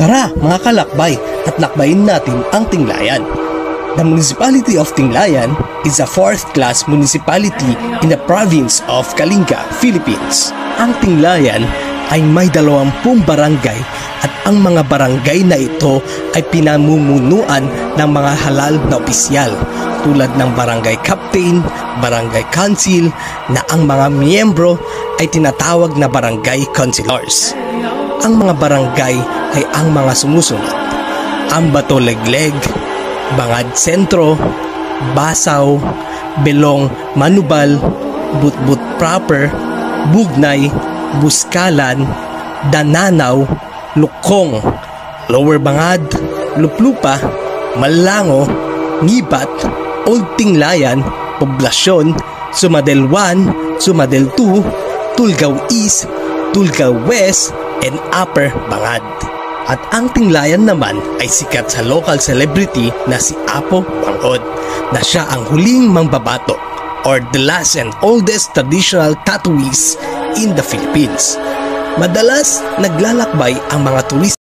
Tara mga kalakbay at lakbayin natin ang Tinglayan. The municipality of Tinglayan is a fourth-class municipality in the province of Kalinga, Philippines. Ang Tinglayan ay may 20 barangay at ang mga barangay na ito ay pinamumunuan ng mga halal na opisyal tulad ng barangay captain, barangay council na ang mga miyembro ay tinatawag na barangay councilors. Ang mga barangay ay ang mga sumusunod: Ambato Legleg, Bangad Sentro, Basaw, Belong Manubal, Butbut Proper, Bugnay, Buskalan, Dananaw, Lukong, Lower Bangad, Luplupa, Malango, Ngibat, Old Tinglayan, Poblasyon, Sumadel 1, Sumadel 2, Tulgaw East, Tulgaw West, and Upper Bangad. At ang Tinglayan naman ay sikat sa local celebrity na si Apo Bangod, na siya ang huling mangbabato or the last and oldest traditional tattooist in the Philippines. Madalas naglalakbay ang mga turista